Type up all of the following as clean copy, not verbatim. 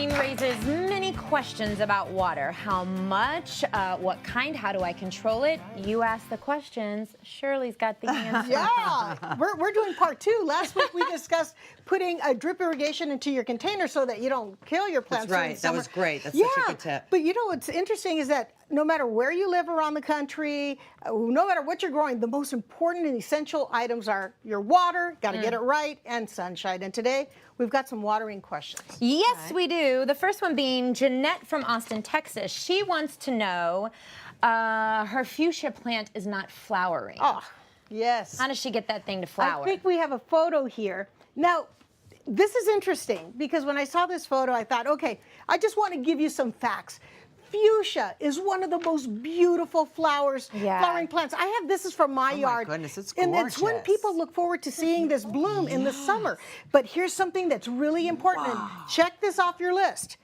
gardening raises many questions about water. How much? What kind? How do I control it? You ask the questions. Shirley's got the answer. Yeah, we're doing part 2. Last week we discussed putting a drip irrigation into your container so that you don't kill your plants. That's right. That was great. That's yeah, such a good tip. But you know what's interesting is that no matter where you live around the country, no matter what you're growing, the most important and essential items are your water, got to get it right, and sunshine. And today we've got some watering questions. Yes, we do. The first one being Jeanette from Austin, Texas. She wants to know her fuchsia plant is not flowering. Oh, yes. How does she get that thing to flower? I think we have a photo here. Now, this is interesting because when I saw this photo, I thought, okay, I just want to give you some facts. Fuchsia is one of the most beautiful flowering plants. I have, this is from my yard. Oh my goodness, it's and gorgeous. it's when people look forward to seeing this bloom in the summer. But here's something that's really important. And check this off your list.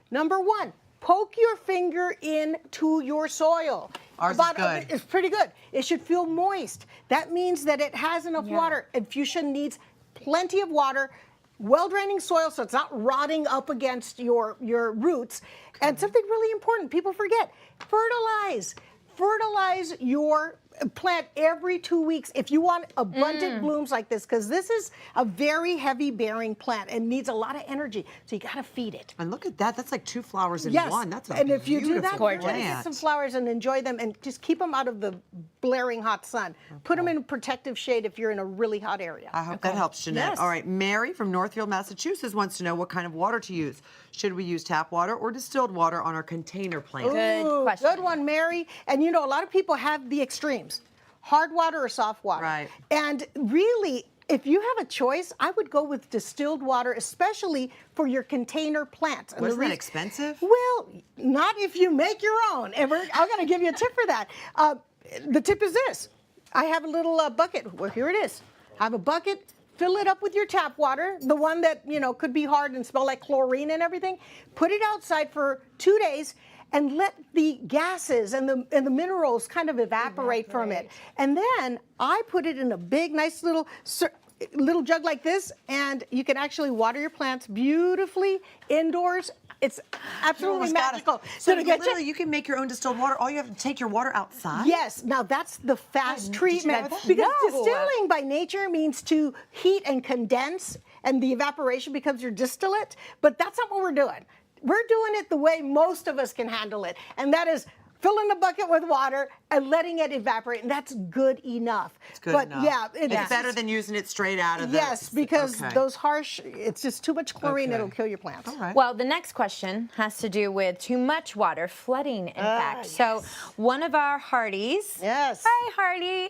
Number 1, poke your finger into your soil. Ours is good. It's pretty good. It should feel moist. That means that it has enough water, and fuchsia needs plenty of water, well-draining soil so it's not rotting up against your roots. And something really important, people forget, fertilize. Fertilize your plant every 2 weeks if you want abundant blooms like this, because this is a very heavy bearing plant and needs a lot of energy, so you got to feed it. And look at that, that's like 2 flowers in one. That's a and if you do that, beautiful you're going to get some flowers and enjoy them, and just keep them out of the blaring hot sun. Put them in protective shade if you're in a really hot area. I hope that helps, Jeanette. Yes. All right, Mary from Northfield, Massachusetts wants to know what kind of water to use. Should we use tap water or distilled water on our container plant? Good question. Good one, Mary. And you know, a lot of people have the extremes, hard water or soft water. Right. And really, if you have a choice, I would go with distilled water, especially for your container plants. And Wasn't that expensive? Well, not if you make your own. And I'm going to give you a tip for that. The tip is this. I have a little bucket. Well, here it is. I have a bucket. Fill it up with your tap water, the one that, you know, could be hard and smell like chlorine and everything. Put it outside for 2 days and let the gases and the minerals kind of evaporate from it. And then I put it in a big, nice little jug like this, and you can actually water your plants beautifully indoors. It's absolutely magical. So literally, you can make your own distilled water. All you have to take your water outside? Yes. Now, that's the fast treatment. Because distilling by nature means to heat and condense, and the evaporation becomes your distillate. But that's not what we're doing. We're doing it the way most of us can handle it, and that is filling the bucket with water and letting it evaporate, and that's good enough. It's good enough. Yeah, it's better than using it straight out of the... Yes, because those harsh, it's just too much chlorine, it'll kill your plants. All right. Well, the next question has to do with too much water, flooding, in fact. Yes. So one of our Hardys, hi Hardy,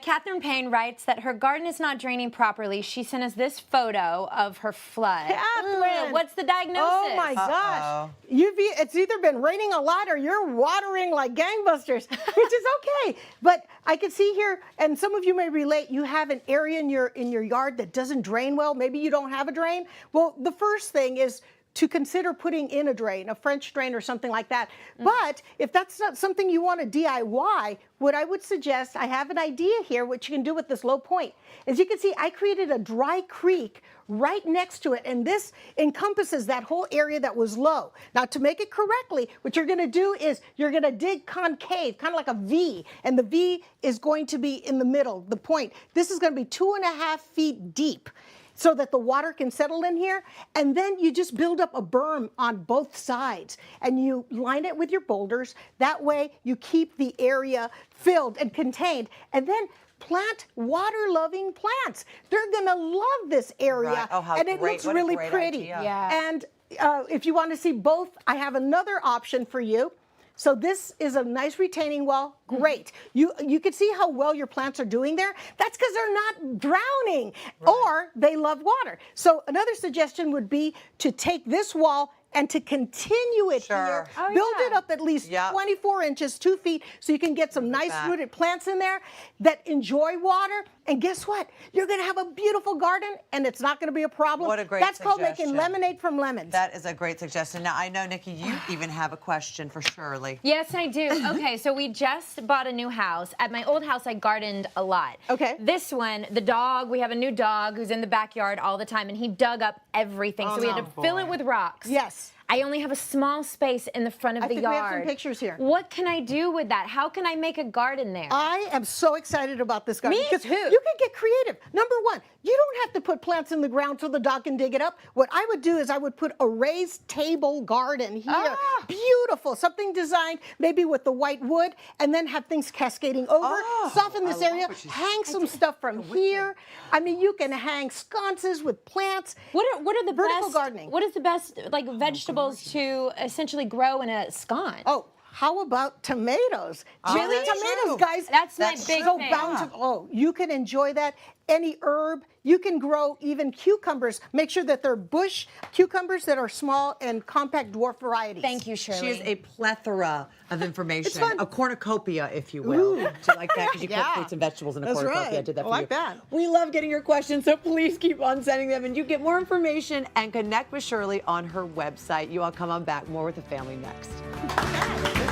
Catherine Payne writes that her garden is not draining properly. She sent us this photo of her flood. Catherine! What's the diagnosis? Oh my gosh. It's either been raining a lot or you're watering like gangbusters, which is okay. But I can see here, and some of you may relate, you have an area in your yard that doesn't drain well. Maybe you don't have a drain. Well, the first thing is to consider putting in a drain, a French drain or something like that. But if that's not something you want to DIY, what I would suggest, I have an idea here, what you can do with this low point. As you can see, I created a dry creek right next to it, and this encompasses that whole area that was low. Now, to make it correctly, what you're going to do is you're going to dig concave, kind of like a V, and the V is going to be in the middle, the point. This is going to be 2.5 feet deep, so that the water can settle in here. And then you just build up a berm on both sides, and you line it with your boulders. That way you keep the area filled and contained. And then plant water-loving plants. They're gonna love this area. Right. Oh, how and it great. looks really pretty. And if you want to see both, I have another option for you. So this is a nice retaining wall. Great. You can see how well your plants are doing there. That's because they're not drowning or they love water. So another suggestion would be to take this wall and to continue it here, build it up at least 24 inches, 2 feet, so you can get some nice rooted plants in there that enjoy water. And guess what? You're going to have a beautiful garden, and it's not going to be a problem. What a great That's suggestion. called making lemonade from lemons. That is a great suggestion. Now, I know, Nikki, you even have a question for Shirley. Yes, I do. Okay, so we just bought a new house. At my old house, I gardened a lot. Okay. This one, the dog, we have a new dog who's in the backyard all the time, and he dug up everything. So we had to fill it with rocks. Yes. Yes. I only have a small space in the front of the yard. I think we have some pictures here. What can I do with that? How can I make a garden there? I am so excited about this garden. Me because too. You can get creative. Number one, you don't have to put plants in the ground so the dog can dig it up. What I would do is I would put a raised table garden here. Beautiful. Something designed maybe with the white wood, and then have things cascading over. Soften this area. Hang some stuff from here. I mean, you can hang sconces with plants. What are the vertical best gardening? What is the best like vegetables to essentially grow in a scone? Oh, how about tomatoes? Really? Cherry tomatoes, guys. That's my big so thing. bountiful. Oh, you can enjoy that. Any herb. You can grow even cucumbers. Make sure that they're bush cucumbers that are small and compact dwarf varieties. Thank you, Shirley. She has a plethora of information. It's fun. A cornucopia, if you will. Do you like that? Because you put Yeah. fruits and vegetables in a That's cornucopia. right. I did that I for like you. that. We love getting your questions, so please keep on sending them. And you get more information and connect with Shirley on her website. You all come on back. More with the family next.